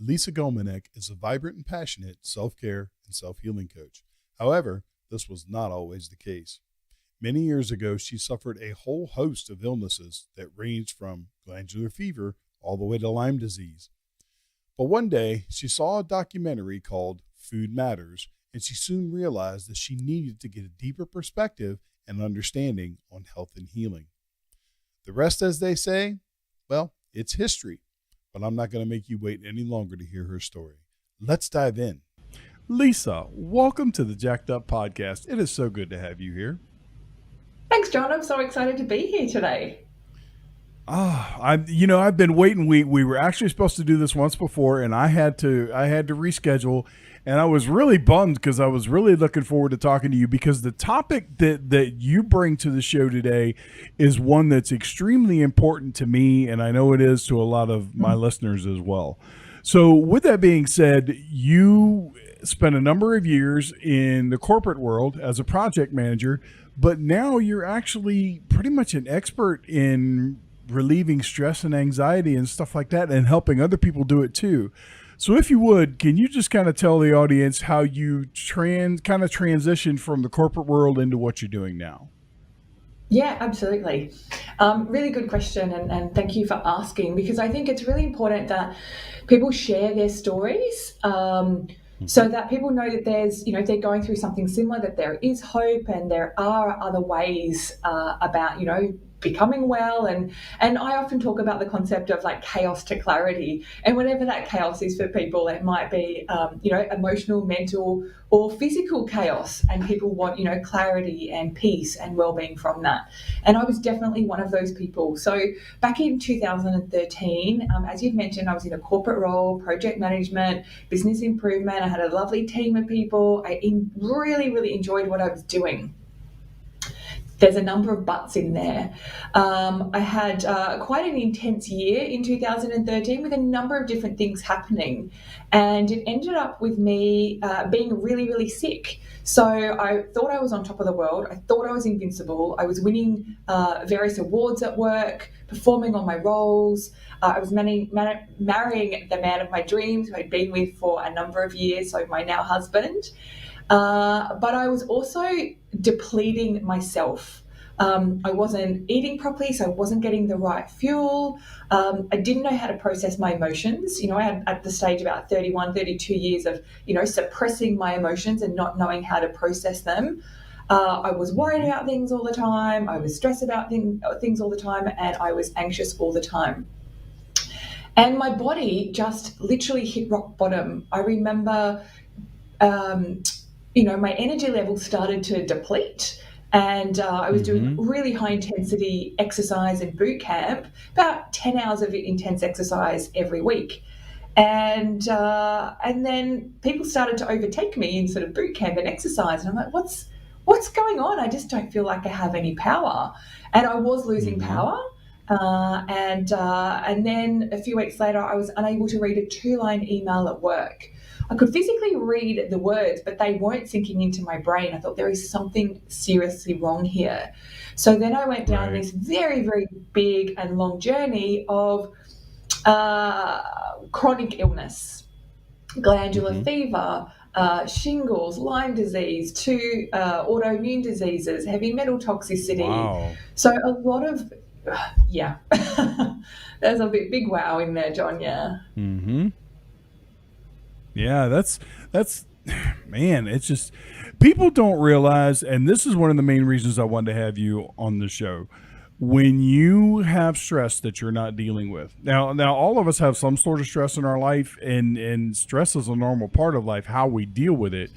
Lisa Gumieniuk is a vibrant and passionate self-care and self-healing coach. However, this was not always the case. Many years ago, she suffered a whole host of illnesses that ranged from glandular fever all the way to Lyme disease. But one day, she saw a documentary called Food Matters, and she soon realized that she needed to get a deeper perspective and understanding on health and healing. The rest, as they say, well, it's history. But I'm not going to make you wait any longer to hear her story. Let's dive in. Lisa, welcome to the Jacked Up podcast. It is so good to have you here. Thanks, John. I'm so excited to be here today. I've been waiting. We were actually supposed to do this once before, and I had to reschedule, and I was really bummed because I was really looking forward to talking to you, because the topic that you bring to the show today is one that's extremely important to me, and I know it is to a lot of my listeners as well. So with that being said, you spent a number of years in the corporate world as a project manager, but now you're actually pretty much an expert in relieving stress and anxiety and stuff like that, and helping other people do it too. So if you would, can you just kind of tell the audience how you transitioned from the corporate world into what you're doing now? Yeah, absolutely. Really good question, and thank you for asking, because I think it's really important that people share their stories, so that people know that there's, if they're going through something similar, that there is hope and there are other ways about, becoming well. And I often talk about the concept of like chaos to clarity, and whatever that chaos is for people, it might be, emotional, mental, or physical chaos, and people want, clarity and peace and well-being from that. And I was definitely one of those people. So back in 2013, as you've mentioned, I was in a corporate role, project management, business improvement. I had a lovely team of people. I really, really enjoyed what I was doing. There's a number of buts in there. I had quite an intense year in 2013 with a number of different things happening. And it ended up with me being really, really sick. So I thought I was on top of the world. I thought I was invincible. I was winning various awards at work, performing on my roles. I was marrying the man of my dreams, who I'd been with for a number of years, so my now husband. But I was also depleting myself. I wasn't eating properly, so I wasn't getting the right fuel. I didn't know how to process my emotions. I had at the stage about 31, 32 years of, suppressing my emotions and not knowing how to process them. I was worried about things all the time. I was stressed about things all the time, and I was anxious all the time. And my body just literally hit rock bottom. I remember my energy levels started to deplete, and I was doing really high intensity exercise in boot camp, about 10 hours of intense exercise every week. And then people started to overtake me in sort of boot camp and exercise. And I'm like, what's going on? I just don't feel like I have any power. And I was losing power. And then a few weeks later, I was unable to read a 2-line email at work. I could physically read the words, but they weren't sinking into my brain. I thought there is something seriously wrong here. So then I went down this very, very big and long journey of chronic illness, glandular fever, shingles, Lyme disease, 2 autoimmune diseases, heavy metal toxicity. Wow. So a lot of, there's a big wow in there, John. Yeah. Mm-hmm. Yeah, that's man, it's just, people don't realize, and this is one of the main reasons I wanted to have you on the show. When you have stress that you're not dealing with. Now all of us have some sort of stress in our life, and stress is a normal part of life. How we deal with it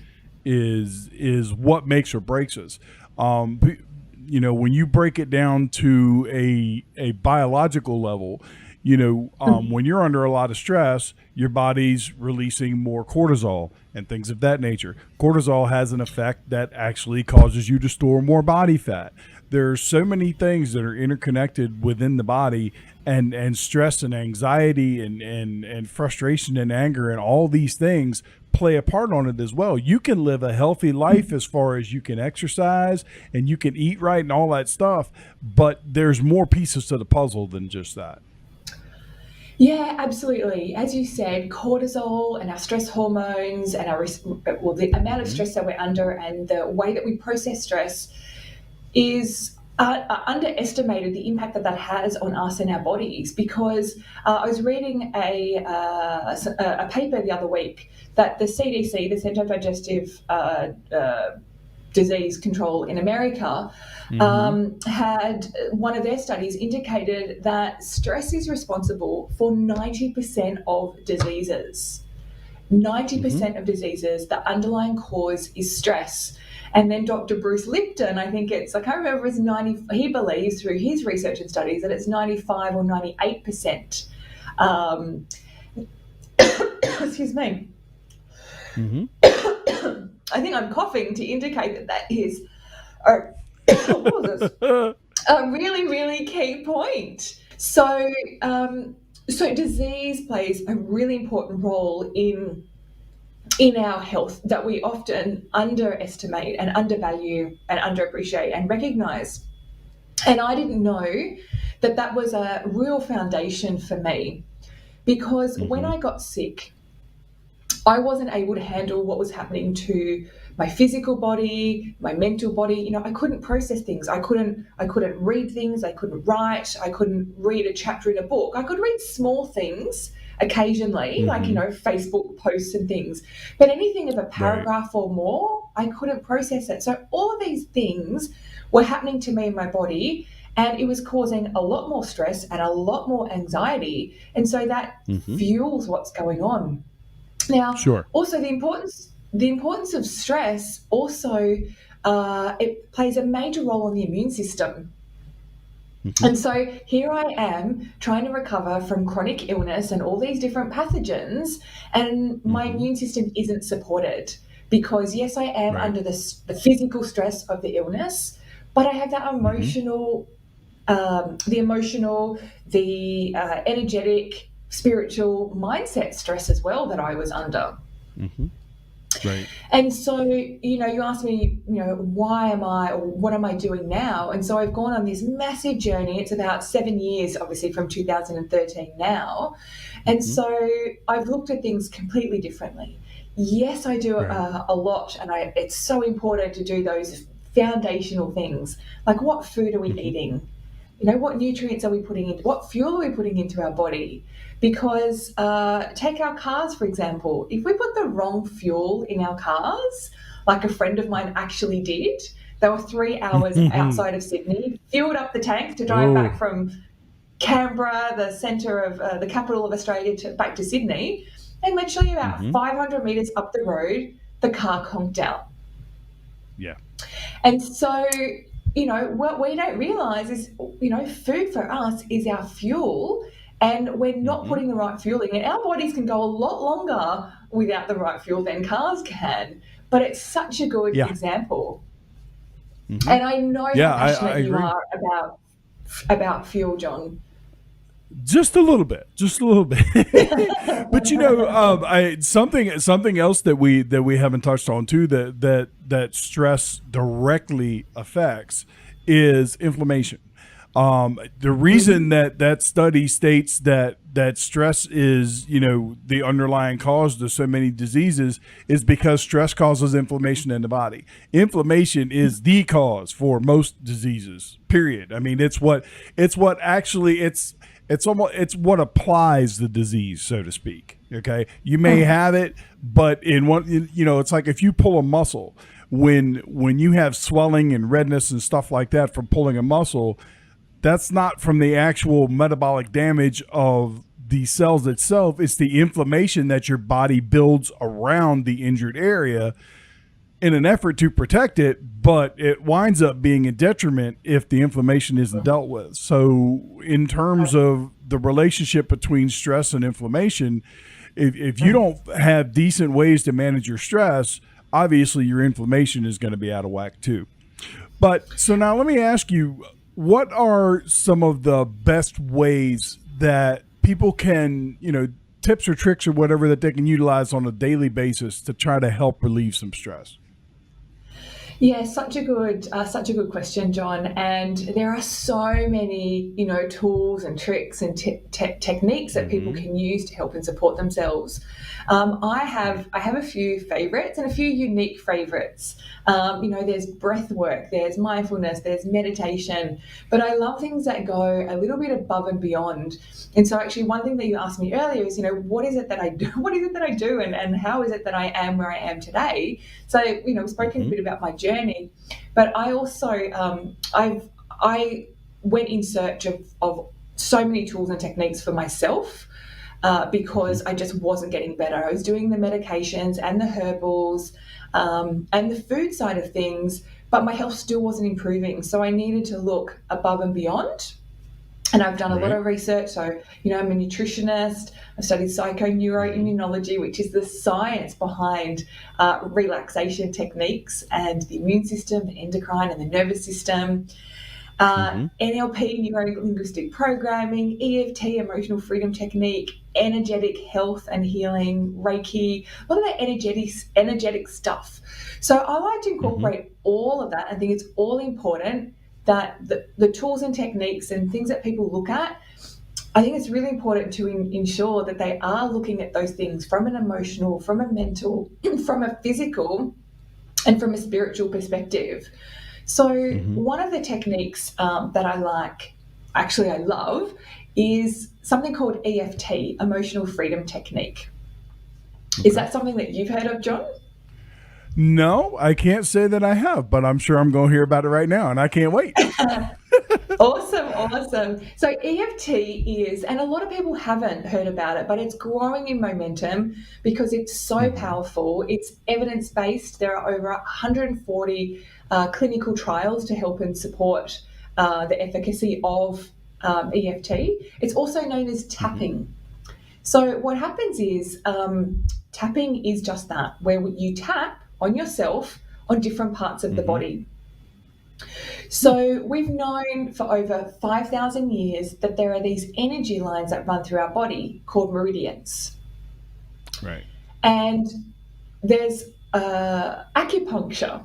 is what makes or breaks us. When you break it down to a biological level, when you're under a lot of stress, your body's releasing more cortisol and things of that nature. Cortisol has an effect that actually causes you to store more body fat. There's so many things that are interconnected within the body, and stress and anxiety and frustration and anger and all these things play a part on it as well. You can live a healthy life as far as you can exercise and you can eat right and all that stuff, but there's more pieces to the puzzle than just that. Yeah, absolutely. As you said, cortisol and our stress hormones and the amount of Mm-hmm. stress that we're under and the way that we process stress is underestimated, the impact that that has on us and our bodies. Because I was reading a paper the other week that the CDC, the Centre for Digestive Disease Control in America, Mm-hmm. had one of their studies indicated that stress is responsible for 90% of diseases. Mm-hmm. 90% of diseases, the underlying cause is stress. And then Dr. Bruce Lipton, I think I can't remember, it's 90, he believes through his research and studies that it's 95 or 98%. Excuse me. Mm-hmm. I think I'm coughing to indicate that that is a, what was this? A really, really key point. So disease plays a really important role in our health that we often underestimate and undervalue and underappreciate and recognize. And I didn't know that that was a real foundation for me, because when Mm-hmm. I got sick, I wasn't able to handle what was happening to my physical body, my mental body. You know, I couldn't process things. I couldn't read things. I couldn't write. I couldn't read a chapter in a book. I could read small things occasionally, like, Mm-hmm. Facebook posts and things. But anything of a Right. paragraph or more, I couldn't process it. So all of these things were happening to me in my body, and it was causing a lot more stress and a lot more anxiety. And so that Mm-hmm. fuels what's going on. Now, Sure. also the importance of stress also, it plays a major role in the immune system. Mm-hmm. And so here I am trying to recover from chronic illness and all these different pathogens, and my Mm-hmm. immune system isn't supported, because yes, I am Right. under the physical stress of the illness, but I have that Mm-hmm. emotional, the energetic, spiritual mindset stress as well that I was under. Mm-hmm. Right. And so, you asked me, why am I, or what am I doing now? And so I've gone on this massive journey. It's about 7 years, obviously, from 2013 now. And Mm-hmm. so I've looked at things completely differently. Yes, I do Right. a lot, and it's so important to do those foundational things, like what food are we Mm-hmm. eating? What nutrients are we putting in? What fuel are we putting into our body? Because take our cars, for example. If we put the wrong fuel in our cars, like a friend of mine actually did, they were 3 hours outside of Sydney, filled up the tank to drive back Oh. from Canberra, the centre of the capital of Australia, back to Sydney. And literally about Mm-hmm. 500 metres up the road, the car conked out. Yeah. And so, what we don't realize is, food for us is our fuel, and we're not Mm-hmm. putting the right fuel in it. Our bodies can go a lot longer without the right fuel than cars can, but it's such a good Yeah. example. Mm-hmm. And I know Yeah, how I passionate you agree. are about fuel, John. Just a little bit, just a little bit. But I something else that we haven't touched on too, that stress directly affects, is inflammation. The reason that study states that stress is, the underlying cause to so many diseases, is because stress causes inflammation in the body. Inflammation is the cause for most diseases. Period. I mean, it's what applies the disease, so to speak. Okay, you may have it, but it's like if you pull a muscle, when you have swelling and redness and stuff like that from pulling a muscle, that's not from the actual metabolic damage of the cells itself. It's the inflammation that your body builds around the injured area in an effort to protect it, but it winds up being a detriment if the inflammation isn't dealt with. So, in terms of the relationship between stress and inflammation, if you don't have decent ways to manage your stress, obviously your inflammation is going to be out of whack too. But so now let me ask you, what are some of the best ways that people can, tips or tricks or whatever, that they can utilize on a daily basis to try to help relieve some stress? Yeah, such a good question, John. And there are so many, tools and tricks and techniques that people Mm-hmm. can use to help and support themselves. I have a few favorites and a few unique favorites. There's breath work, there's mindfulness, there's meditation, but I love things that go a little bit above and beyond. And so, actually, one thing that you asked me earlier is, what is it that I do? What is it that I do, and how is it that I am where I am today? So, we've spoken a Mm-hmm. bit about my journey, but I also I went in search of so many tools and techniques for myself. Because I just wasn't getting better. I was doing the medications and the herbals and the food side of things, but my health still wasn't improving. So I needed to look above and beyond. And I've done a lot Right. of research. So, I'm a nutritionist. I've studied Mm-hmm. psychoneuroimmunology, which is the science behind relaxation techniques and the immune system, the endocrine, and the nervous system. Mm-hmm. NLP, NeuroLinguistic Programming, EFT, Emotional Freedom Technique, energetic health and healing, Reiki, a lot of that energetic stuff. So I like to Mm-hmm. incorporate all of that. I think it's all important that the tools and techniques and things that people look at, I think it's really important to ensure that they are looking at those things from an emotional, from a mental, from a physical, and from a spiritual perspective. So Mm-hmm. one of the techniques that I love, is something called EFT, Emotional Freedom Technique. Is Okay. that something that you've heard of, John? No, I can't say that I have, but I'm sure I'm going to hear about it right now, and I can't wait. Awesome, awesome. So EFT is, and a lot of people haven't heard about it, but it's growing in momentum because it's so Mm-hmm. powerful. It's evidence-based. There are over 140 clinical trials to help and support the efficacy of EFT. It's also known as Mm-hmm. tapping. So what happens is tapping is just that, where you tap on yourself on different parts of the Mm-hmm. body. So we've known for over 5,000 years that there are these energy lines that run through our body called meridians. Right. And there's acupuncture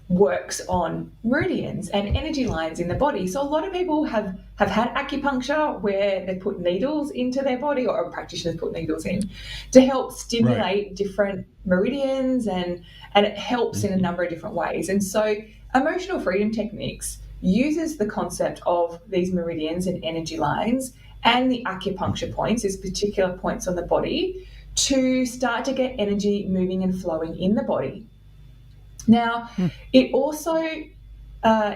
works on meridians and energy lines in the body. So a lot of people have had acupuncture where they put needles into their body, or practitioners put needles in to help Right. stimulate different meridians, and it helps in a Mm-hmm. number of different ways. And so emotional freedom techniques uses the concept of these meridians and energy lines and the acupuncture Mm-hmm. points, these particular points on the body, to start to get energy moving and flowing in the body. Now, it also uh,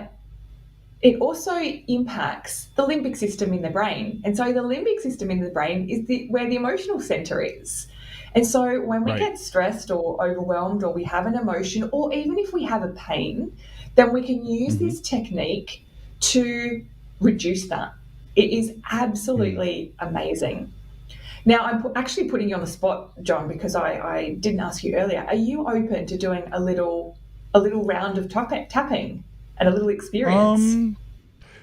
it also impacts the limbic system in the brain, and so the limbic system in the brain is where the emotional center is. And so when we Right. get stressed or overwhelmed, or we have an emotion, or even if we have a pain, then we can use Mm-hmm. this technique to reduce that. It is Mm. absolutely amazing. Now, I'm actually putting you on the spot, John, because I didn't ask you earlier. Are you open to doing a little round of tapping and a little experience? Um,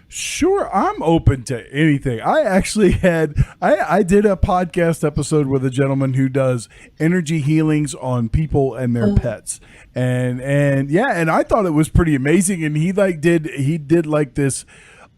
Sure, I'm open to anything. I did a podcast episode with a gentleman who does energy healings on people and their Oh, pets. And yeah, and I thought it was pretty amazing, and he did like this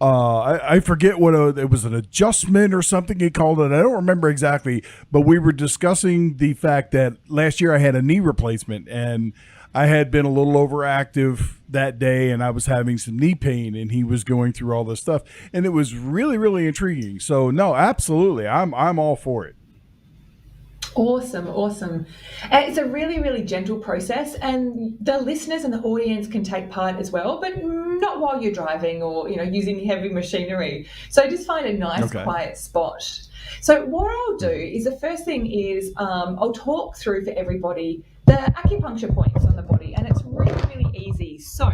I forget what it was, an adjustment or something he called it. I don't remember exactly, but we were discussing the fact that last year I had a knee replacement, and I had been a little overactive that day, and I was having some knee pain, and he was going through all this stuff, and it was really, really intriguing. So no, absolutely, I'm all for it. awesome, awesome. And it's a really, really gentle process, and the listeners and the audience can take part as well, but not while you're driving or using heavy machinery. So just find a nice, Okay. quiet spot. So what I'll do Mm-hmm. is, the first thing is, I'll talk through for everybody the acupuncture points on the body, and it's really, really easy. So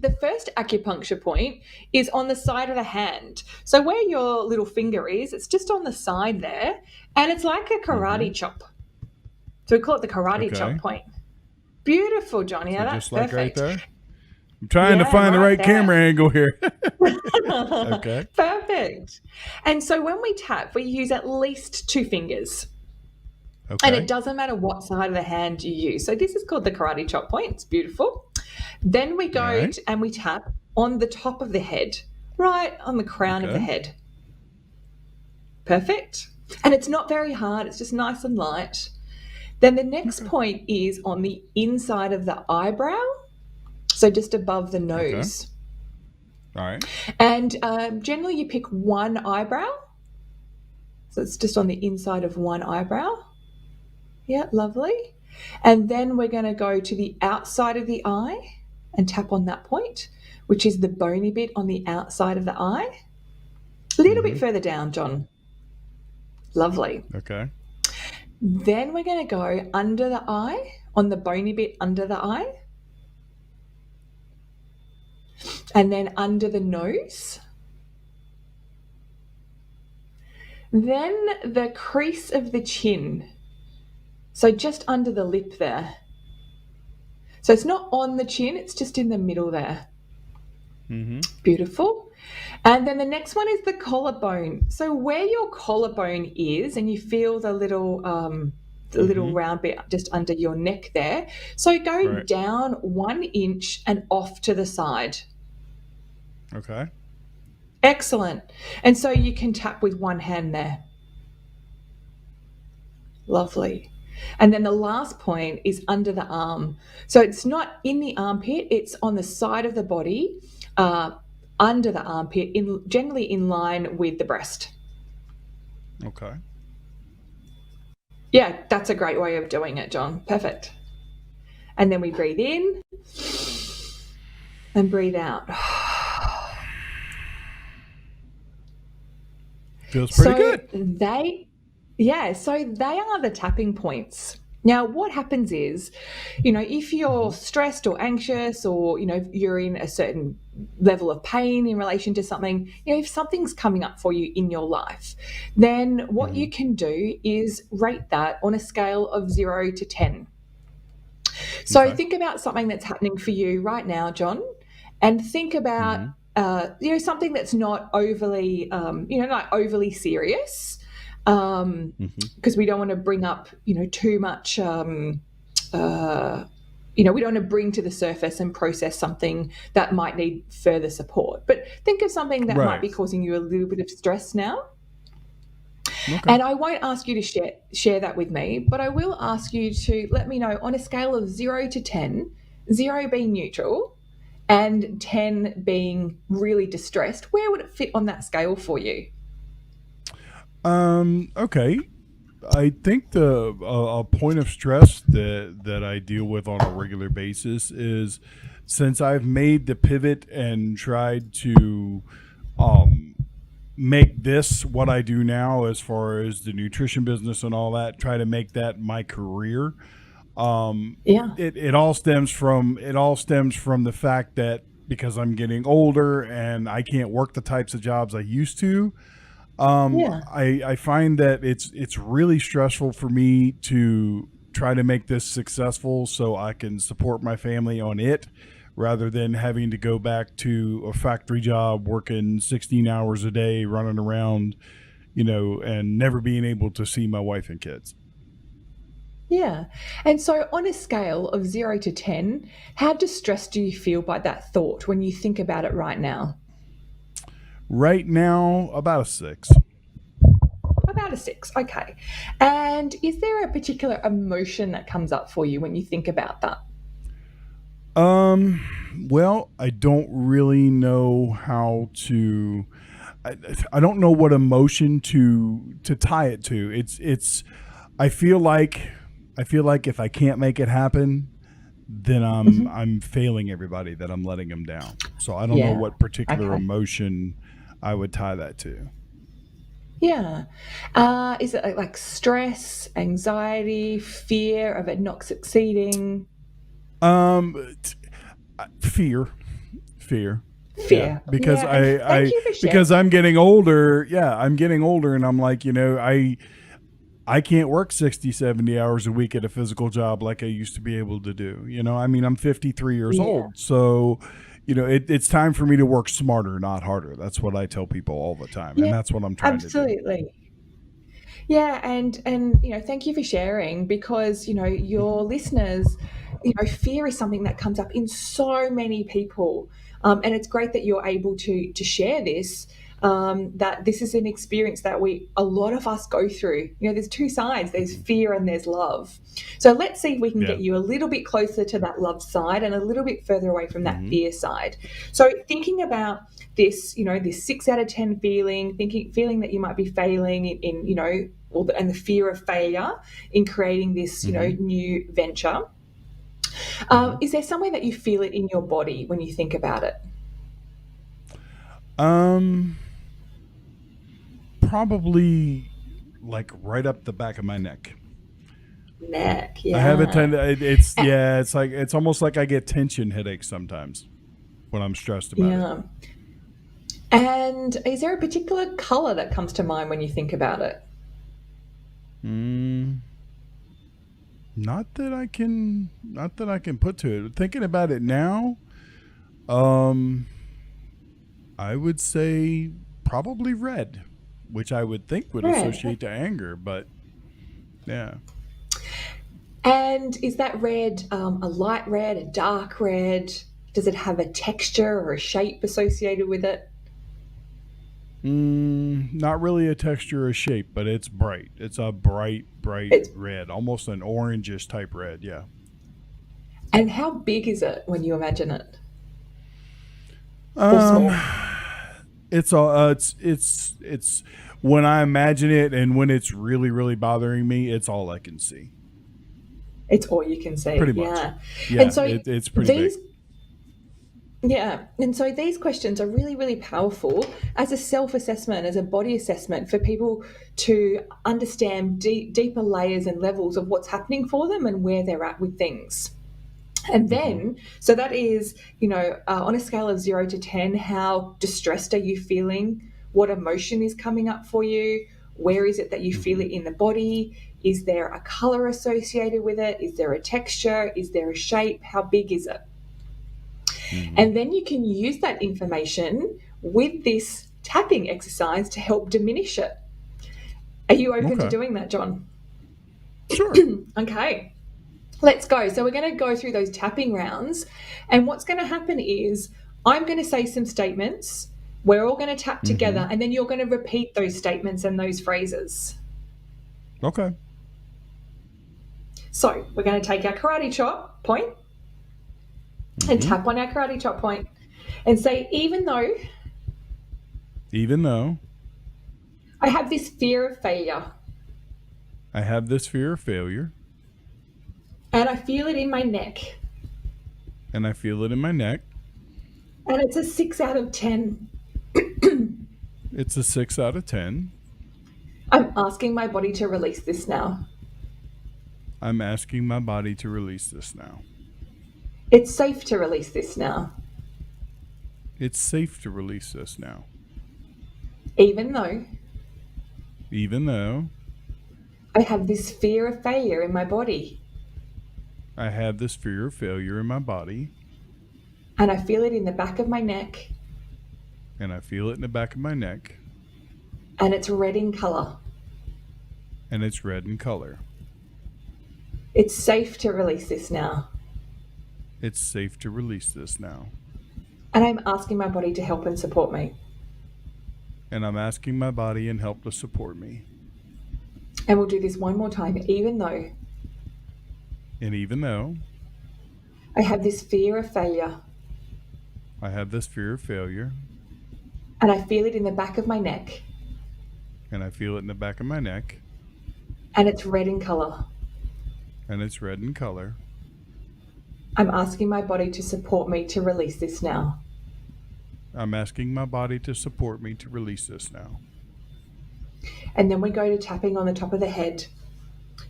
the first acupuncture point is on the side of the hand. So where your little finger is, it's just on the side there, and it's like a Mm-hmm. karate chop. So we call it the karate chop Okay. point. Beautiful, Johnny. So Yeah, that's just like right perfect. there. I'm trying to Yeah, find the right right there. camera angle here. Okay. Perfect. And so when we tap, we use at least two fingers. And it Okay. doesn't matter what side of the hand you use. So this is called the karate chop point. It's beautiful. Then we All go right. and we tap on the top of the head, right on the crown of the Okay. head. Perfect. And it's not very hard, it's just nice and light. Then the next Okay. point is on the inside of the eyebrow, so just above the Okay. nose. All right. And generally, you pick one eyebrow. So it's just on the inside of one eyebrow. Yeah, lovely. And then we're going to go to the outside of the eye and tap on that point, which is the bony bit on the outside of the eye. A little bit further down, John. Lovely. Okay. Then we're going to go under the eye, on the bony bit under the eye. And then under the nose. Then the crease of the chin. So just under the lip there. So it's not on the chin, it's just in the middle there. Beautiful. And then the next one is the collarbone. So where your collarbone is, and you feel the little round bit just under your neck there. So go Right. down 1 inch and off to the side. Okay. Excellent. And so you can tap with one hand there. Lovely. And then the last point is under the arm. So it's not in the armpit, it's on the side of the body, under the armpit, generally in line with the breast. Okay. Yeah, that's a great way of doing it, John. Perfect. And then we breathe in and breathe out. Feels pretty good. So they are the tapping points. Now, what happens is, if you're stressed or anxious, or, you're in a certain level of pain in relation to something, if something's coming up for you in your life, then what you can do is rate that on a scale of 0 to 10. So Okay. think about something that's happening for you right now, John, and think about, something that's not overly, not overly serious. Because we don't want to bring up, too much, we don't want to bring to the surface and process something that might need further support. But think of something that might be causing you a little bit of stress now. Okay. And I won't ask you to share that with me, but I will ask you to let me know on a scale of 0 to 10, 0 being neutral and 10 being really distressed, where would it fit on that scale for you? Okay. I think the a point of stress that I deal with on a regular basis is, since I've made the pivot and tried to make this what I do now as far as the nutrition business and all that, try to make that my career. Yeah. It all stems from the fact that because I'm getting older and I can't work the types of jobs I used to, Yeah. I find that it's really stressful for me to try to make this successful so I can support my family on it, rather than having to go back to a factory job working 16 hours a day running around, and never being able to see my wife and kids. Yeah. And so on a scale of 0 to 10, how distressed do you feel by that thought when you think about it right now? Right now, about a 6. About a 6. Okay. And is there a particular emotion that comes up for you when you think about that? Well, I don't really know how to. I don't know what emotion to tie it to. It's. I feel like if I can't make it happen, then I'm failing everybody. That I'm letting them down. So I don't know Yeah. what particular Okay. emotion I would tie that to. Yeah. Is it like stress, anxiety, fear of it not succeeding? Fear. Yeah, Fear. because Yeah. And thank you for sharing. because I'm getting older. Yeah, I'm getting older, and I'm like, I can't work 60, 70 hours a week at a physical job like I used to be able to do. I'm 53 years Yeah. old, so it's time for me to work smarter, not harder. That's what I tell people all the time, Yeah. and that's what I'm trying to do. Absolutely. Yeah, and thank you for sharing, because your listeners, fear is something that comes up in so many people, and it's great that you're able to share this. That this is an experience that a lot of us go through. There's two sides. There's fear and there's love. So let's see if we can Yeah. get you a little bit closer to that love side and a little bit further away from that Mm-hmm. fear side. So thinking about this, this 6 out of 10 feeling, feeling that you might be failing and the fear of failure in creating this, Mm-hmm. new venture. Mm-hmm. Is there somewhere that you feel it in your body when you think about it? Um, Probably like right up the back of my neck. Neck, I have a yeah. it's yeah, it's like it's almost like I get tension headaches sometimes when I'm stressed about it. Yeah. And is there a particular color that comes to mind when you think about it? Mm, not that I can put to it. Thinking about it now, um, I would say probably red, which I would think would Red. associate to anger, but yeah. And is that red a light red, a dark red? Does it have a texture or a shape associated with it? Not really a texture or shape, but it's bright. It's a bright It's, red, almost an orangish type red. Yeah. and how big is it when you imagine it? Or Um, small? it's when I imagine it and when it's really bothering me, it's all I can see. It's all you can see, Pretty much. yeah. And Yeah, so it's pretty big. these Yeah, and so these questions are really, really powerful as a self assessment, as a body assessment for people to understand deeper layers and levels of what's happening for them and where they're at with things. And Hmm. then, so that is, on a scale of 0 to 10, how distressed are you feeling? What emotion is coming up for you? Where is it that you feel Hmm. it in the body? Is there a color associated with it? Is there a texture? Is there a shape? How big is it? Hmm. And then you can use that information with this tapping exercise to help diminish it. Are you open to Okay. doing that, John? Sure. Okay. Let's go. So we're going to go through those tapping rounds. And what's going to happen is I'm going to say some statements. We're all going to tap Hmm. together, and then you're going to repeat those statements and those phrases. Okay. So we're going to take our karate chop point and Hmm. tap on our karate chop point and say, even though Even though I have this fear of failure I have this fear of failure and I feel it in my neck, and I feel it in my neck, and it's a 6 out of 10, it's a 6 out of 10. I'm asking my body to release this now. I'm asking my body to release this now. It's safe to release this now, It's safe to release this now. even though Even though I have this fear of failure in my body I have this fear of failure in my body and I feel it in the back of my neck and I feel it in the back of my neck and it's red in color. and it's red in color. It's safe to release this now. It's safe to release this now. And I'm asking my body to help and support me. And I'm asking my body and help to support me. And we'll do this one more time, even though And even though I have this fear of failure I have this fear of failure and I feel it in the back of my neck and I feel it in the back of my neck and it's red in color, and it's red in color, I'm asking my body to support me to release this now. I'm asking my body to support me to release this now. And then we go to tapping on the top of the head.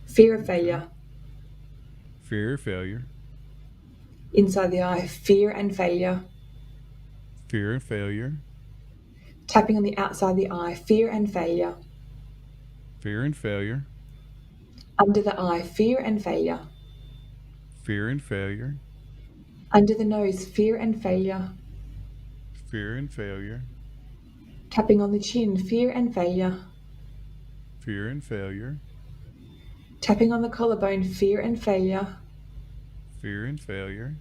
Fear of Okay. failure. Fear of failure, Inside the eye, fear and failure. fear of failure, Tapping on the outside of the eye, fear and failure. fear and failure, Under the eye, fear and failure. fear and failure, Under the nose, fear and failure. fear and failure, Tapping on the chin, fear and failure. fear and failure, tapping on the collarbone, fear and failure, fear and failure,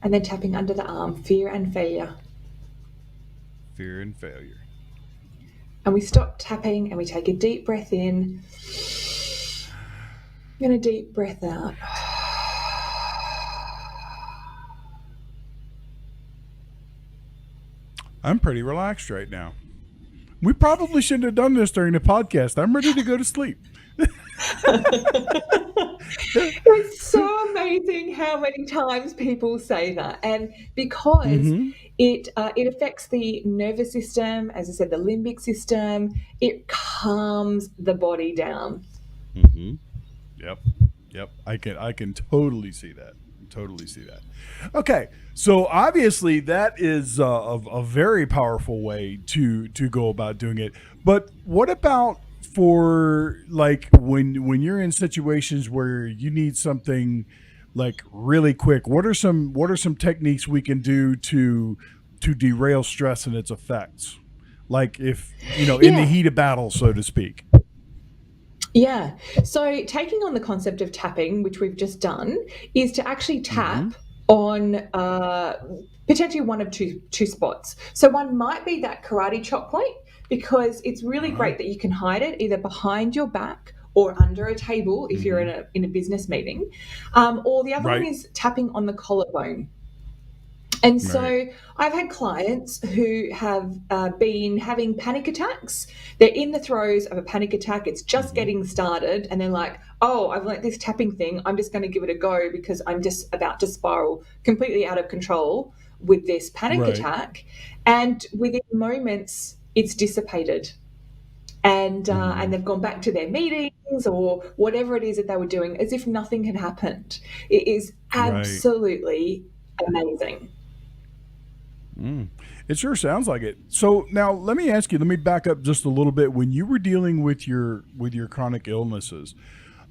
and then tapping under the arm, fear and failure. fear and failure. And we stop tapping and we take a deep breath in and a deep breath out. I'm pretty relaxed right now. We probably shouldn't have done this during the podcast. I'm ready to go to sleep. It's so amazing how many times people say that, and because it affects the nervous system, as I said, the limbic system, it calms the body down. Yep. I can totally see that. Okay, so obviously that is a very powerful way to go about doing it. But what about for like when you're in situations where you need something like really quick? What are some techniques we can do to derail stress and its effects? Like if in the heat of battle, so to speak. Yeah. So taking on the concept of tapping, which we've just done, is to actually tap on potentially one of two spots. So one might be that karate chop point, because it's really great that you can hide it either behind your back or under a table if you're in a business meeting. Or the other one is tapping on the collarbone. And so I've had clients who have been having panic attacks. They're in the throes of a panic attack. It's just getting started. And they're like, oh, I've learnt this tapping thing. I'm just going to give it a go because I'm just about to spiral completely out of control with this panic attack. And within moments, it's dissipated. And they've gone back to their meetings or whatever it is that they were doing as if nothing had happened. It is absolutely amazing. It sure sounds like it. So now let me ask you, let me back up just a little bit. When you were dealing with your chronic illnesses,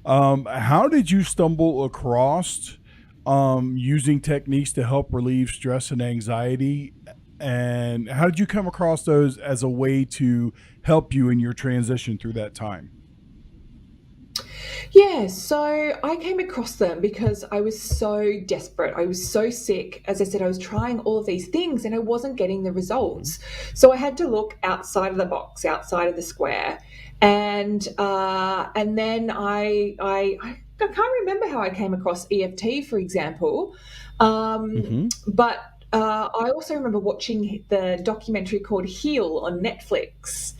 how did you stumble across using techniques to help relieve stress and anxiety? And how did you come across those as a way to help you in your transition through that time? Yeah, so I came across them because I was so desperate. I was so sick. As I said, I was trying all of these things and I wasn't getting the results. So I had to look outside of the box, outside of the square. And then I can't remember how I came across EFT, for example. But I also remember watching the documentary called Heal on Netflix.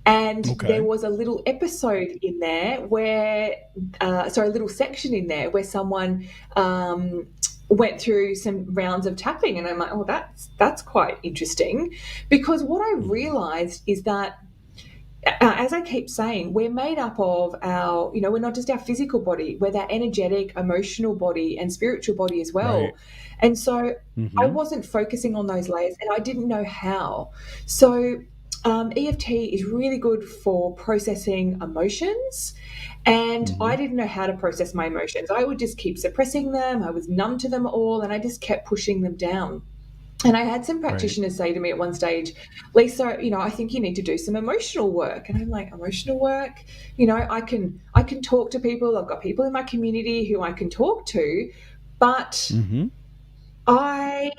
And there was a little episode in there where, a little section in there where someone went through some rounds of tapping. And I'm like, oh, that's quite interesting. Because what I realized is that, as I keep saying, we're made up of our, we're not just our physical body, we're that energetic, emotional body and spiritual body as well. Right. And so I wasn't focusing on those layers and I didn't know how. So EFT is really good for processing emotions, and I didn't know how to process my emotions. I would just keep suppressing them. I was numb to them all, and I just kept pushing them down. And I had some practitioners say to me at one stage, Lisa, I think you need to do some emotional work. And I'm like, emotional work? I can talk to people. I've got people in my community who I can talk to, but I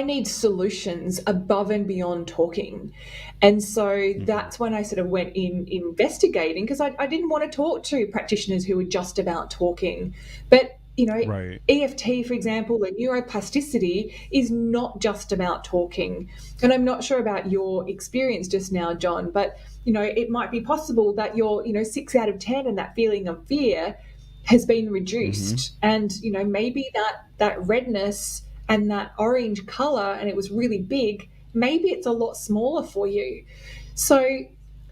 need solutions above and beyond talking. And so that's when I sort of went in investigating, because I didn't want to talk to practitioners who were just about talking. But, EFT, for example, the neuroplasticity is not just about talking. And I'm not sure about your experience just now, John, but, it might be possible that you're, 6 out of 10 and that feeling of fear has been reduced. And, maybe that redness and that orange color, and it was really big, maybe it's a lot smaller for you. So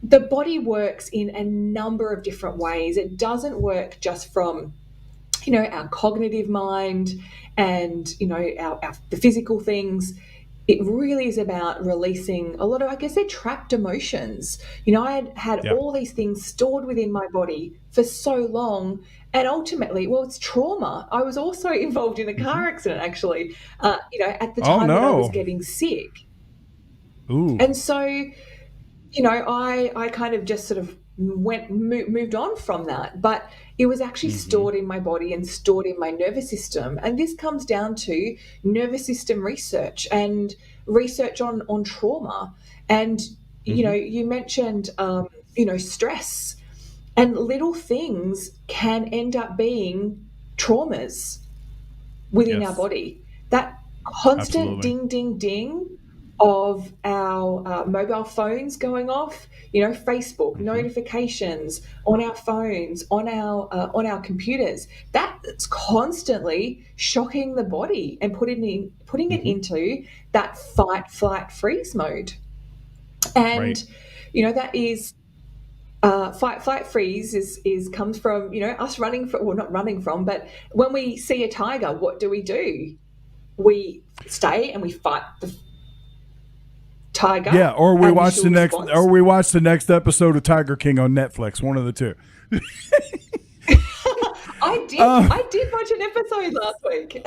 the body works in a number of different ways. It doesn't work just from, our cognitive mind and, the physical things. It really is about releasing a lot of, I guess, they're trapped emotions. I had all these things stored within my body for so long. And ultimately, it's trauma. I was also involved in a car accident, actually, at the time that I was getting sick. Ooh. And so, I kind of just sort of moved on from that, but it was actually stored in my body and stored in my nervous system. And this comes down to nervous system research and research on trauma. And you mentioned stress, and little things can end up being traumas within our body. That constant ding, ding, ding of our mobile phones going off, Facebook notifications on our phones, on our computers, that's constantly shocking the body and putting it into that fight, flight, freeze mode. And that is fight, flight, freeze is comes from us running from, well, not running from, but when we see a tiger, what do? We stay and we fight the tiger. Yeah, or we watch the next episode of Tiger King on Netflix. One of the two. I did watch an episode last week.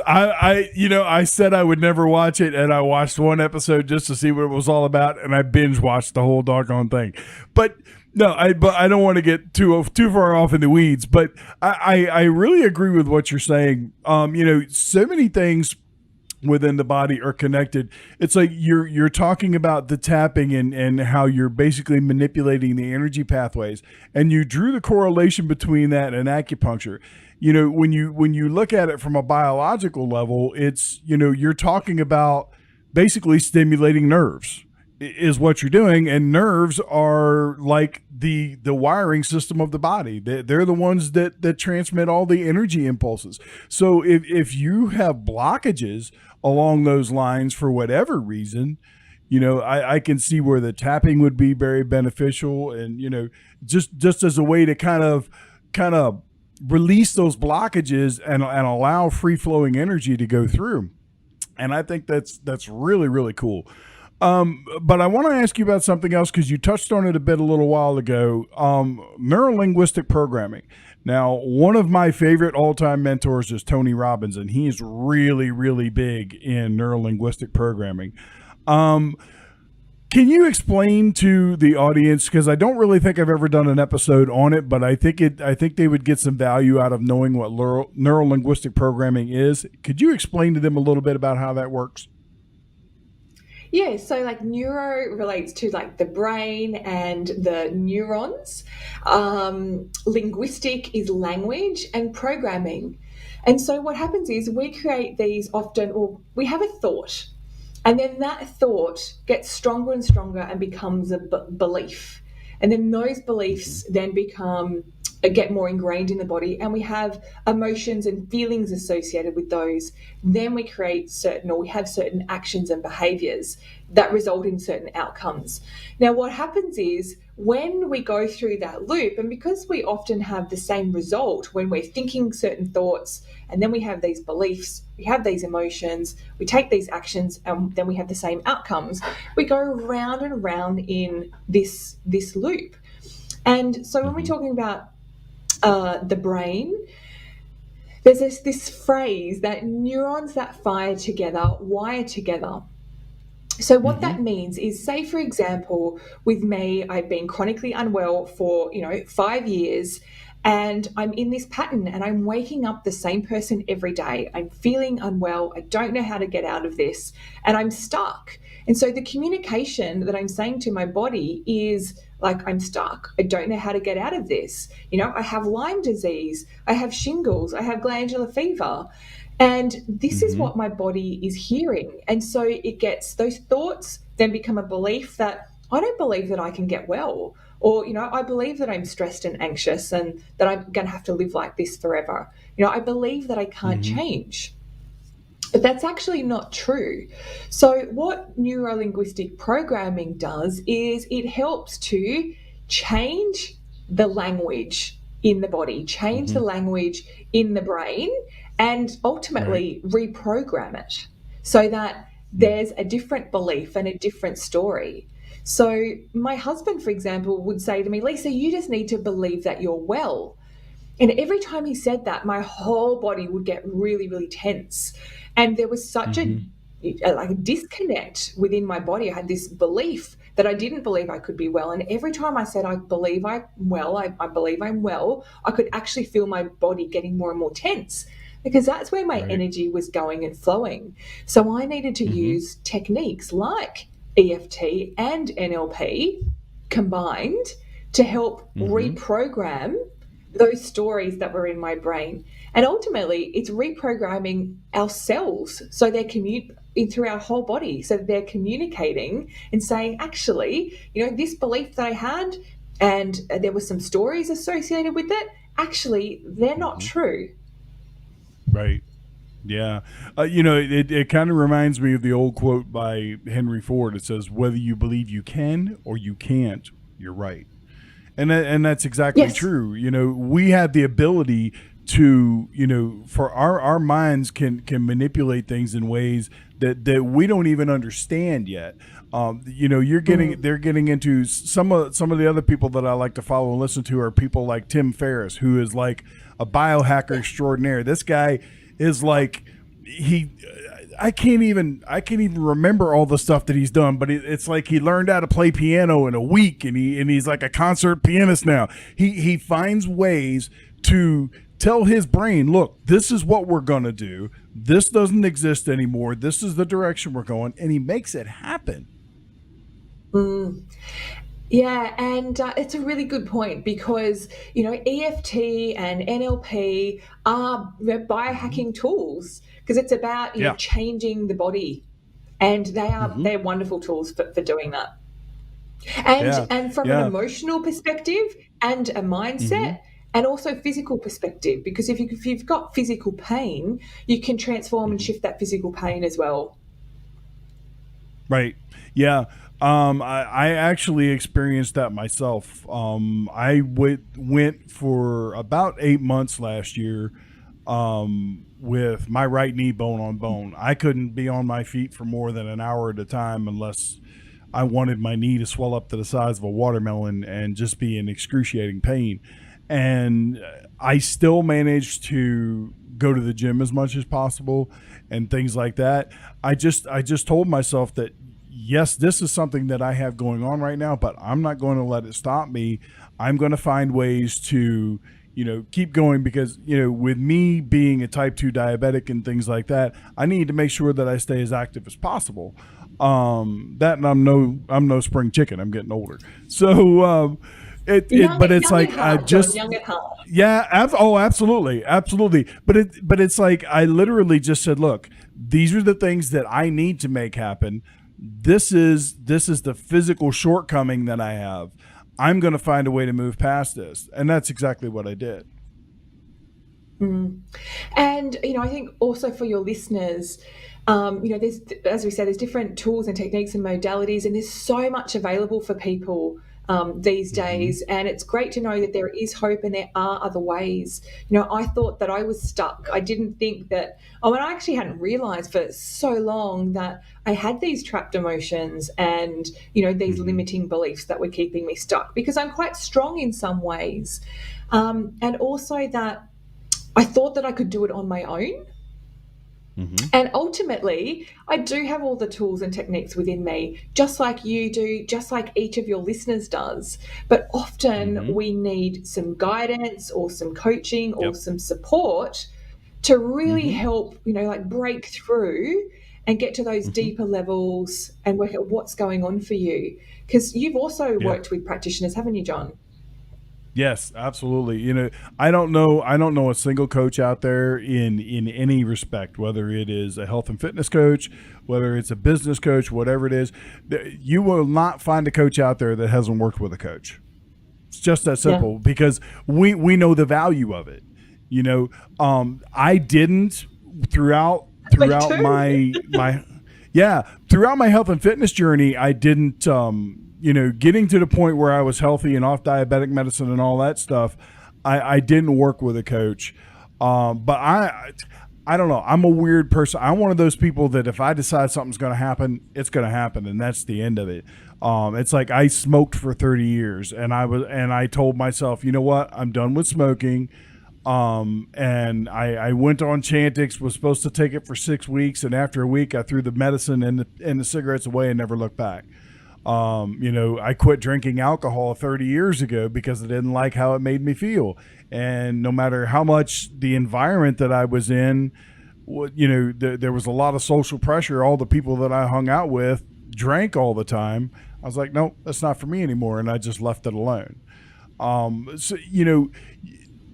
I said I would never watch it, and I watched one episode just to see what it was all about, and I binge watched the whole doggone thing. But no, I don't want to get too far off in the weeds. But I really agree with what you're saying. So many things within the body are connected. It's like you're talking about the tapping and how you're basically manipulating the energy pathways, and you drew the correlation between that and acupuncture. When you look at it from a biological level, it's you're talking about basically stimulating nerves is what you're doing, and nerves are like the wiring system of the body. They're the ones that transmit all the energy impulses. So if you have blockages along those lines for whatever reason, I can see where the tapping would be very beneficial, and just as a way to kind of release those blockages and allow free flowing energy to go through. And I think that's really, really cool. But I want to ask you about something else, because you touched on it a little while ago. NeuroLinguistic Programming. Now, one of my favorite all-time mentors is Tony Robbins, and he is really, really big in NeuroLinguistic Programming. Can you explain to the audience, because I don't really think I've ever done an episode on it, but I think they would get some value out of knowing what NeuroLinguistic Programming is. Could you explain to them a little bit about how that works? Yeah, so like neuro relates to like the brain and the neurons. Linguistic is language, and programming. And so what happens is we create these often, or we have a thought, and then that thought gets stronger and stronger and becomes a belief. And then those beliefs then get more ingrained in the body, and we have emotions and feelings associated with those. Then we have certain actions and behaviors that result in certain outcomes. Now, what happens is when we go through that loop, and because we often have the same result when we're thinking certain thoughts, and then we have these beliefs, we have these emotions, we take these actions, and then we have the same outcomes, we go round and round in this loop. And so when we're talking about the brain, there's this phrase that neurons that fire together wire together. So what that means is, say for example, with me, I've been chronically unwell for 5 years, and I'm in this pattern, and I'm waking up the same person every day. I'm feeling unwell. I don't know how to get out of this, and I'm stuck. And so the communication that I'm saying to my body is like, I'm stuck. I don't know how to get out of this. I have Lyme disease. I have shingles. I have glandular fever. And this is what my body is hearing. And so it gets, those thoughts then become a belief that I don't believe that I can get well. Or, I believe that I'm stressed and anxious and that I'm going to have to live like this forever. I believe that I can't change. But that's actually not true. So what NeuroLinguistic Programming does is it helps to change the language in the body, change the language in the brain, and ultimately reprogram it so that there's a different belief and a different story. So my husband, for example, would say to me, Lisa, you just need to believe that you're well. And every time he said that, my whole body would get really, really tense. And there was such a disconnect within my body. I had this belief that I didn't believe I could be well. And every time I said, I believe I'm well, I believe I'm well, I could actually feel my body getting more and more tense, because that's where my energy was going and flowing. So I needed to use techniques like EFT and NLP combined to help reprogram those stories that were in my brain. And ultimately, it's reprogramming our cells so they're through our whole body, so they're communicating and saying, actually, this belief that I had, and there were some stories associated with it, actually, they're not true. Right. Yeah. It kind of reminds me of the old quote by Henry Ford. It says, whether you believe you can or you can't, you're right. And that's exactly true. We have the ability to, for our minds can manipulate things in ways that we don't even understand yet. They're getting into some of the other people that I like to follow and listen to are people like Tim Ferriss, who is like a biohacker extraordinaire. This guy is like, I can't even remember all the stuff that he's done, but it's like he learned how to play piano in a week, and he's like a concert pianist now. He finds ways to tell his brain, look, this is what we're going to do. This doesn't exist anymore. This is the direction we're going. And he makes it happen. Yeah, and it's a really good point, because, EFT and NLP are biohacking tools, because it's about changing the body, and they're wonderful tools for doing that. And from an emotional perspective and a mindset, and also physical perspective, because if you've got physical pain, you can transform and shift that physical pain as well. Right. Yeah. I actually experienced that myself. I went for about 8 months last year with my right knee bone on bone. I couldn't be on my feet for more than an hour at a time unless I wanted my knee to swell up to the size of a watermelon and just be in excruciating pain. And I still managed to go to the gym as much as possible and things like that. I just told myself that, yes, this is something that I have going on right now, but I'm not going to let it stop me. I'm going to find ways to, keep going, because, with me being a type 2 diabetic and things like that, I need to make sure that I stay as active as possible. And I'm no spring chicken. I'm getting older. So, but it's like young at heart. Yeah. Absolutely. But it's like, I literally just said, look, these are the things that I need to make happen. This is the physical shortcoming that I have. I'm going to find a way to move past this. And that's exactly what I did. And, I think also for your listeners, there's, as we said, there's different tools and techniques and modalities, and there's so much available for people these days. And it's great to know that there is hope and there are other ways. I thought that I was stuck. I didn't think that, and I actually hadn't realized for so long that I had these trapped emotions and, these limiting beliefs that were keeping me stuck, because I'm quite strong in some ways. And also that I thought that I could do it on my own. And ultimately, I do have all the tools and techniques within me, just like you do, just like each of your listeners does. But often we need some guidance or some coaching or some support to really help, break through and get to those deeper levels and work out what's going on for you. Because you've also worked with practitioners, haven't you, John? Yes, absolutely. I don't know a single coach out there in any respect, whether it is a health and fitness coach, whether it's a business coach, whatever it is. You will not find a coach out there that hasn't worked with a coach. It's just that simple, because we know the value of it. I didn't throughout my throughout my health and fitness journey, I didn't getting to the point where I was healthy and off diabetic medicine and all that stuff, I didn't work with a coach. But I don't know. I'm a weird person. I'm one of those people that if I decide something's going to happen, it's going to happen, and that's the end of it. It's like I smoked for 30 years, and I told myself, you know what? I'm done with smoking. And I went on Chantix, was supposed to take it for 6 weeks, and after a week, I threw the medicine and the cigarettes away and never looked back. I quit drinking alcohol 30 years ago because I didn't like how it made me feel. And no matter how much the environment that I was in, there was a lot of social pressure. All the people that I hung out with drank all the time. I was like, nope, that's not for me anymore. And I just left it alone.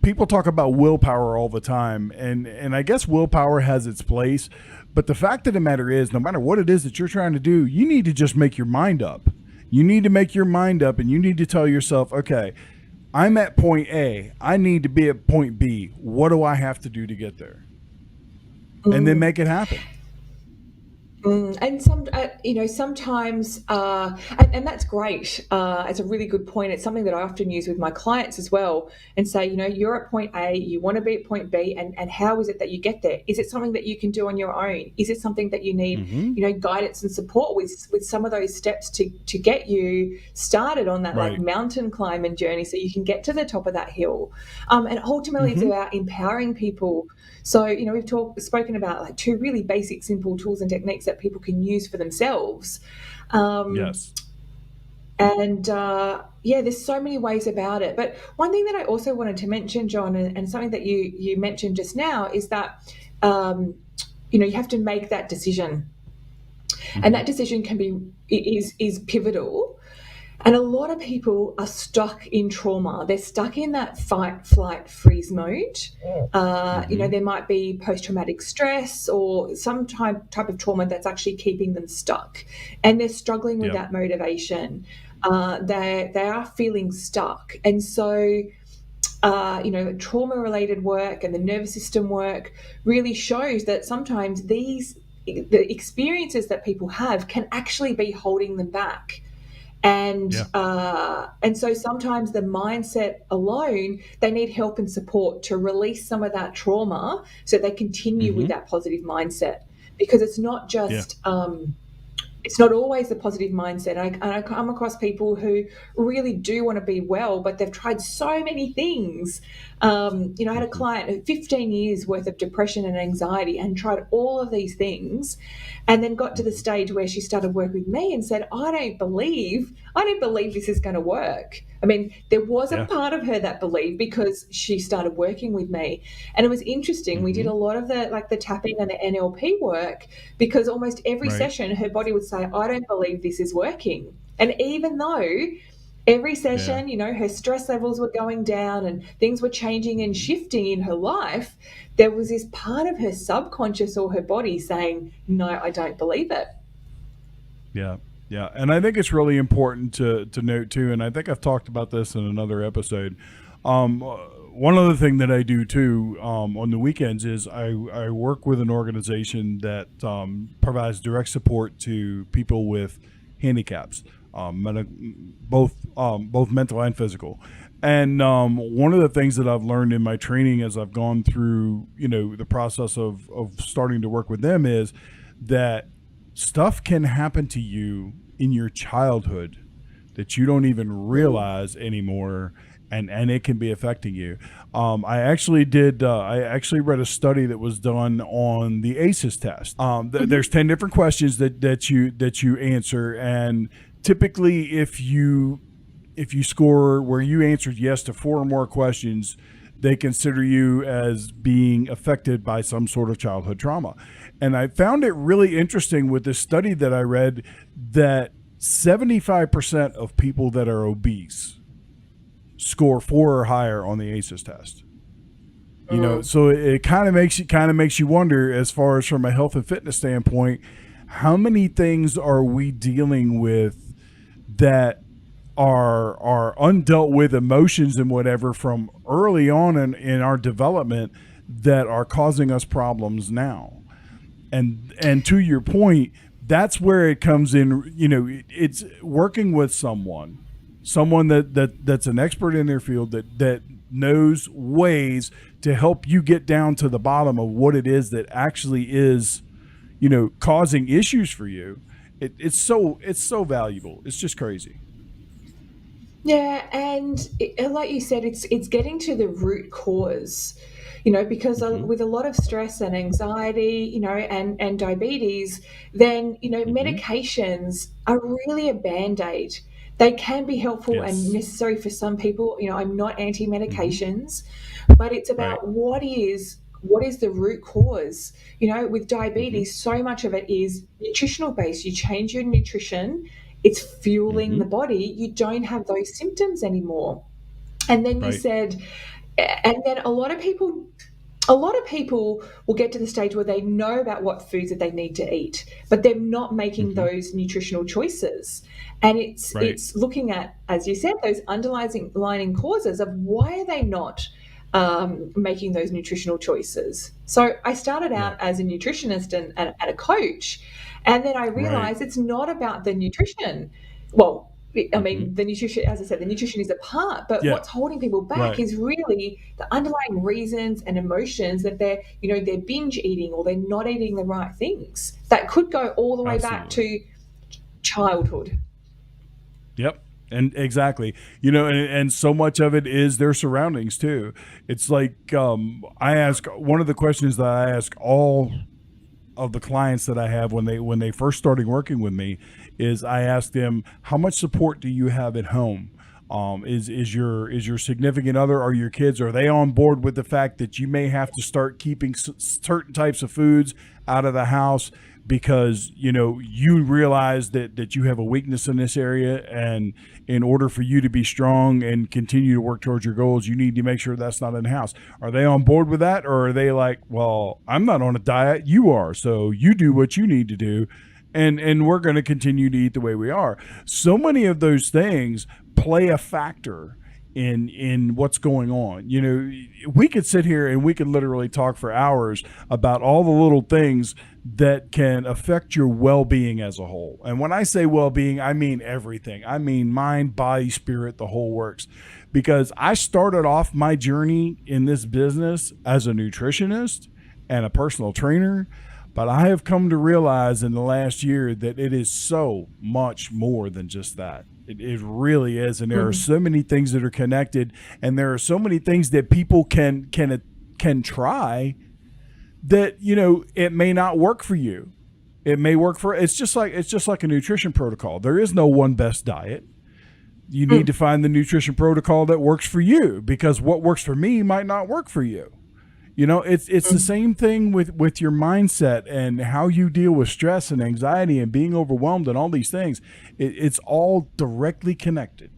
People talk about willpower all the time. And I guess willpower has its place. But the fact of the matter is, no matter what it is that you're trying to do, you need to just make your mind up. You need to make your mind up, and you need to tell yourself, okay, I'm at point A. I need to be at point B. What do I have to do to get there? And then make it happen. And sometimes, and that's great. It's a really good point. It's something that I often use with my clients as well, and say, you're at point A, you want to be at point B, and how is it that you get there? Is it something that you can do on your own? Is it something that you need, guidance and support with some of those steps to get you started on that like mountain climbing journey, so you can get to the top of that hill? And ultimately, it's about empowering people. So, we've spoken about like 2 really basic, simple tools and techniques that people can use for themselves. Yes. And there's so many ways about it. But one thing that I also wanted to mention, John, and something that you mentioned just now, is that, you have to make that decision. And that decision is pivotal. And a lot of people are stuck in trauma. They're stuck in that fight, flight, freeze mode. There might be post-traumatic stress or some type of trauma that's actually keeping them stuck. And they're struggling with that motivation. They are feeling stuck. And so, trauma-related work and the nervous system work really shows that sometimes the experiences that people have can actually be holding them back. And so sometimes the mindset alone, they need help and support to release some of that trauma so they continue with that positive mindset, because it's not just it's not always the positive mindset. I come across people who really do want to be well, but they've tried so many things. I had a client who 15 years worth of depression and anxiety and tried all of these things, and then got to the stage where she started work with me and said, I don't believe this is going to work. I mean, there was a part of her that believed, because she started working with me. And it was interesting. We did a lot of the tapping and the NLP work, because almost every session her body would say, I don't believe this is working. And even though every session, her stress levels were going down and things were changing and shifting in her life, there was this part of her subconscious or her body saying, no, I don't believe it. Yeah. Yeah. And I think it's really important to note too, and I think I've talked about this in another episode. One other thing that I do too on the weekends is I work with an organization that provides direct support to people with handicaps, both mental and physical. And one of the things that I've learned in my training as I've gone through, the process of starting to work with them is that stuff can happen to you in your childhood that you don't even realize anymore, and it can be affecting you. I actually read a study that was done on the ACEs test. There's 10 different questions that you answer, and typically if you score where you answered yes to 4 or more questions, they consider you as being affected by some sort of childhood trauma. And I found it really interesting with this study that I read that 75% of people that are obese score 4 or higher on the ACEs test. So it kind of makes you wonder, as far as from a health and fitness standpoint, how many things are we dealing with that are undealt with emotions and whatever from early on in our development that are causing us problems now. And to your point, that's where it comes in. It's working with someone that's an expert in their field that knows ways to help you get down to the bottom of what it is that actually is, causing issues for you. It's so valuable. It's just crazy. Yeah, and like you said, it's getting to the root cause. because with a lot of stress and anxiety, and diabetes, then, medications are really a band-aid. They can be helpful and Yes. necessary for some people. I'm not Hmm. anti-medications, but it's Right. about what is the root cause. With Hmm. diabetes, so much of it is nutritional based. You change your nutrition, it's fueling Hmm. the body. You don't have those symptoms anymore. And then you Right. said, and then a lot of people will get to the stage where they know about what foods that they need to eat, but they're not making Hmm. those nutritional choices. And it's Right. it's looking at, as you said, those underlying causes of why are they not making those nutritional choices. So I started Yeah. out as a nutritionist and a coach, and then I Right. realized it's not about the nutrition. Well, I Hmm. mean, the nutrition, as I said, the nutrition is a part, but Yeah. what's holding people back Right. is really the underlying reasons and emotions that they're binge eating, or they're not eating the right things. That could go all the way back Absolutely. to childhood. Yep. And exactly, and so much of it is their surroundings too. It's like, I ask one of the questions that I ask all of the clients that I have when they first starting working with me is I ask them, how much support do you have at home? Is your significant other or your kids, are they on board with the fact that you may have to start keeping certain types of foods out of the house because you realize that you have a weakness in this area, and in order for you to be strong and continue to work towards your goals, you need to make sure that's not in the house. Are they on board with that, or are they like, well, I'm not on a diet, you are, so you do what you need to do, and we're going to continue to eat the way we are? So many of those things play a factor in what's going on. We could sit here and we could literally talk for hours about all the little things that can affect your well-being as a whole. And when I say well-being, I mean everything. I mean mind, body, spirit, the whole works. Because I started off my journey in this business as a nutritionist and a personal trainer, but I have come to realize in the last year that it is so much more than just that. It really is, and there are Mm. so many things that are connected, and there are so many things that people can try that it may not work for you. It may work for it's just like a nutrition protocol. There is no one best diet. You need Mm. to find the nutrition protocol that works for you, because what works for me might not work for you. It's the Mm. same thing with your mindset and how you deal with stress and anxiety and being overwhelmed and all these things. It's all directly connected.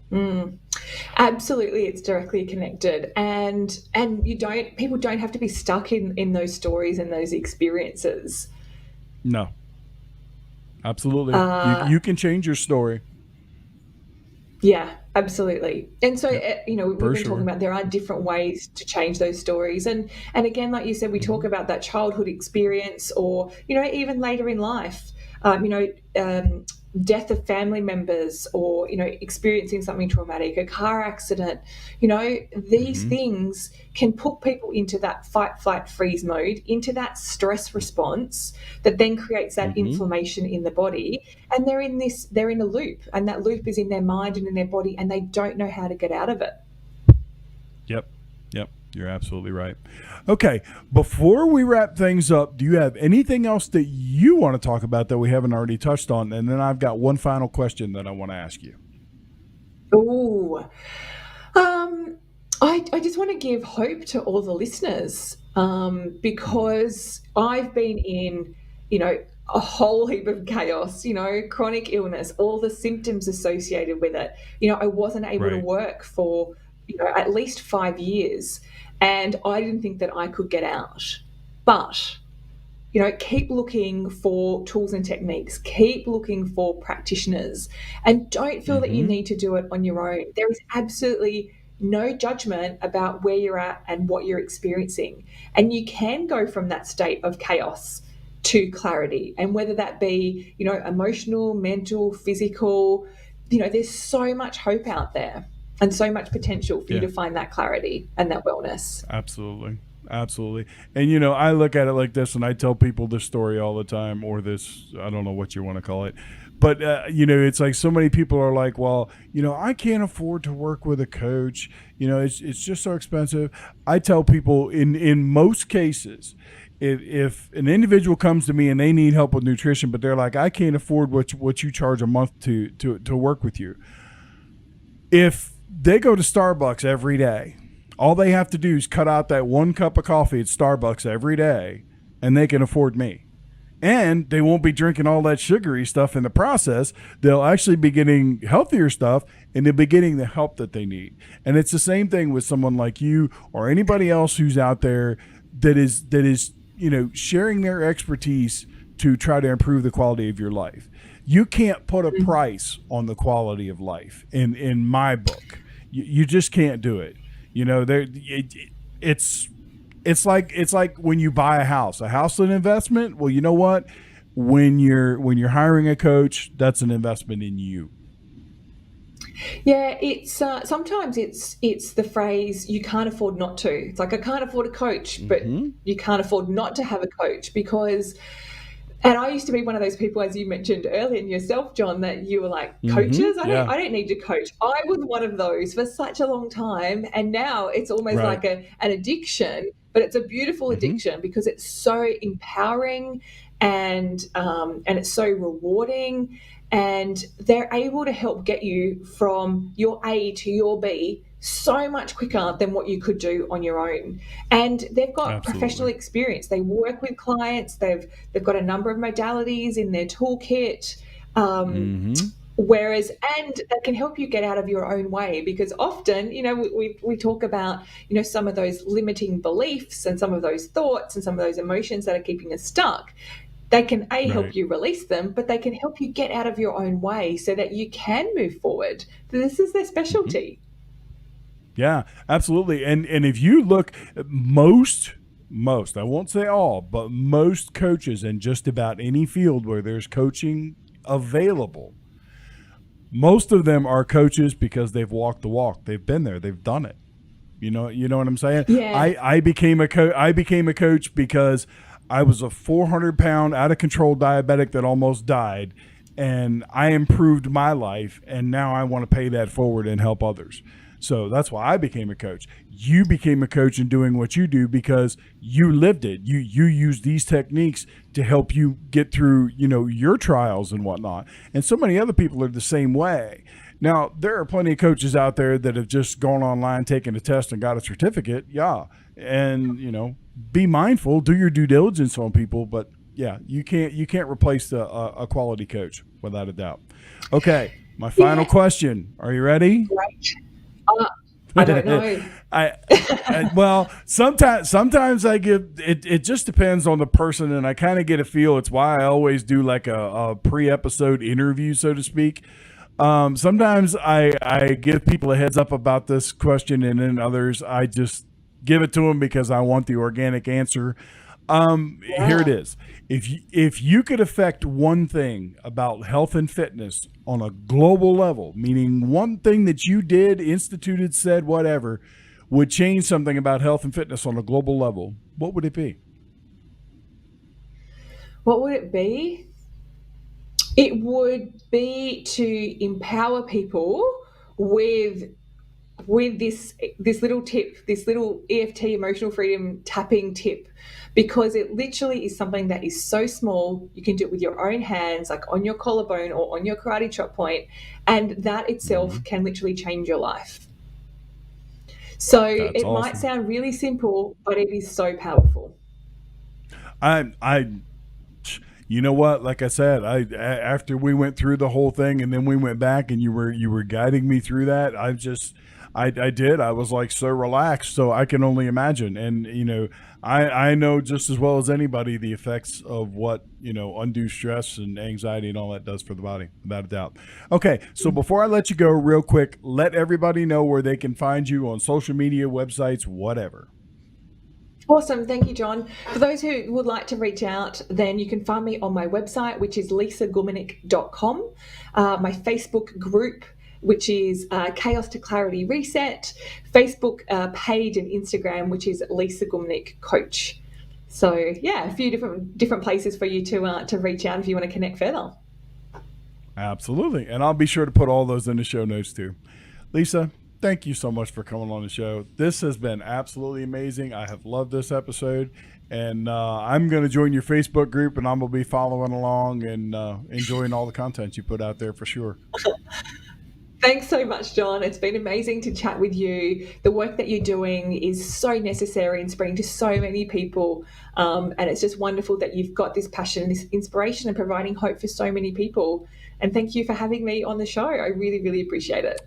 Mm. Absolutely, it's directly connected, and people don't have to be stuck in those stories and those experiences. No, absolutely. You Uh, you can change your story. Yeah, absolutely. And so, Yep, we've for been talking sure. about there are different ways to change those stories, and again, like you said, we talk Hmm. about that childhood experience, or even later in life, um, death of family members, or experiencing something traumatic, a car accident. These Hmm. things can put people into that fight, flight, freeze mode, into that stress response that then creates that Hmm. inflammation in the body, and they're in a loop, and that loop is in their mind and in their body, and they don't know how to get out of it. Yep. Yep. You're absolutely right. Okay. Before we wrap things up, do you have anything else that you want to talk about that we haven't already touched on? And then I've got one final question that I want to ask you. Ooh. um I just want to give hope to all the listeners, Hmm. because I've been in a whole heap of chaos, chronic illness, all the symptoms associated with it. I wasn't able to Right. work for at least 5 years, and I didn't think that I could get out. But keep looking for tools and techniques, keep looking for practitioners, and don't feel that you Hmm. need to do it on your own. There is absolutely no judgment about where you're at and what you're experiencing. And you can go from that state of chaos to clarity. And whether that be, emotional, mental, physical, there's so much hope out there and so much potential for you Yeah. to find that clarity and that wellness. Absolutely. Absolutely. And I look at it like this, and I tell people this story all the time, or this, I don't know what you want to call it, But it's like so many people are like, well, I can't afford to work with a coach. It's just so expensive. I tell people in most cases, if an individual comes to me and they need help with nutrition, but they're like, I can't afford what you charge a month to work with you. If they go to Starbucks every day, all they have to do is cut out that 1 cup of coffee at Starbucks every day, and they can afford me. And they won't be drinking all that sugary stuff in the process. They'll actually be getting healthier stuff, and they'll be getting the help that they need. And it's the same thing with someone like you or anybody else who's out there that is sharing their expertise to try to improve the quality of your life. You can't put a price on the quality of life in my book. You just can't do it. It's like when you buy a house. A house is an investment. Well, you know what? When you're hiring a coach, that's an investment in you. Yeah, it's sometimes it's the phrase you can't afford not to. It's like I can't afford a coach, but you can't afford not to have a coach because. And I used to be one of those people, as you mentioned earlier in yourself, John, that you were like, coaches? I don't need to coach. I was one of those for such a long time. And now it's almost like an addiction, but it's a beautiful addiction because it's so empowering and it's so rewarding. And they're able to help get you from your A to your B so much quicker than what you could do on your own. And they've got professional experience. They work with clients. They've got a number of modalities in their toolkit. Whereas, and that can help you get out of your own way because often, we talk about, some of those limiting beliefs and some of those thoughts and some of those emotions that are keeping us stuck. They can help you release them, but they can help you get out of your own way so that you can move forward. This is their specialty. Yeah, absolutely. And if you look, most, I won't say all, but most coaches in just about any field where there's coaching available, most of them are coaches because they've walked the walk. They've been there. They've done it. You know what I'm saying? Yeah. I became a coach because I was a 400-pound out of control diabetic that almost died, and I improved my life, and now I want to pay that forward and help others. So that's why I became a coach. You became a coach in doing what you do because you lived it. You use these techniques to help you get through, your trials and whatnot. And so many other people are the same way. Now, there are plenty of coaches out there that have just gone online, taken a test, and got a certificate. Yeah. And, be mindful, do your due diligence on people. But, yeah, you can't replace a quality coach without a doubt. Okay, my final question. Are you ready? Right. I don't know. Well, sometimes I give it just depends on the person, and I kind of get a feel. It's why I always do like a pre-episode interview, so to speak. Sometimes I give people a heads up about this question, and then others I just give it to them because I want the organic answer. Here it is. If you could affect one thing about health and fitness on a global level, meaning one thing that you did, instituted, said, whatever, would change something about health and fitness on a global level, what would it be? What would it be? It would be to empower people with this little tip, this little EFT, emotional freedom tapping tip, because it literally is something that is so small. You can do it with your own hands, like on your collarbone or on your karate chop point, and that itself can literally change your life. So That's awesome. Might sound really simple, but it is so powerful. You know what? Like I said, after we went through the whole thing and then we went back and you were guiding me through that, I did. I was like so relaxed. So I can only imagine. And, I know just as well as anybody the effects of what, undue stress and anxiety and all that does for the body, without a doubt. Okay. So before I let you go real quick, let everybody know where they can find you on social media, websites, whatever. Awesome. Thank you, John. For those who would like to reach out, then you can find me on my website, which is lisagumieniuk.com, my Facebook group, which is Chaos to Clarity Reset, Facebook page and Instagram, which is Lisa Gumieniuk Coach. So, yeah, a few different places for you to reach out if you want to connect further. Absolutely. And I'll be sure to put all those in the show notes too. Lisa, thank you so much for coming on the show. This has been absolutely amazing. I have loved this episode. And I'm going to join your Facebook group, and I'm going to be following along and enjoying all the content you put out there for sure. Thanks so much, John. It's been amazing to chat with you. The work that you're doing is so necessary and spreading to so many people. And it's just wonderful that you've got this passion, this inspiration, and providing hope for so many people. And thank you for having me on the show. I really, really appreciate it.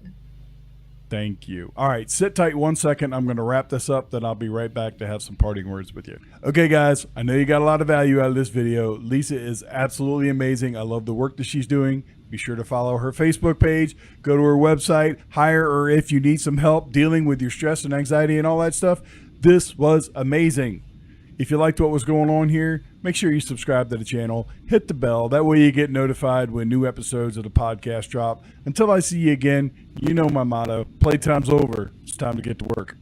Thank you. All right, sit tight 1 second. I'm going to wrap this up, then I'll be right back to have some parting words with you. Okay, guys, I know you got a lot of value out of this video. Lisa is absolutely amazing. I love the work that she's doing. Be sure to follow her Facebook page, go to her website, hire her if you need some help dealing with your stress and anxiety and all that stuff. This was amazing. If you liked what was going on here, make sure you subscribe to the channel, hit the bell. That way you get notified when new episodes of the podcast drop. Until I see you again, you know my motto, playtime's over. It's time to get to work.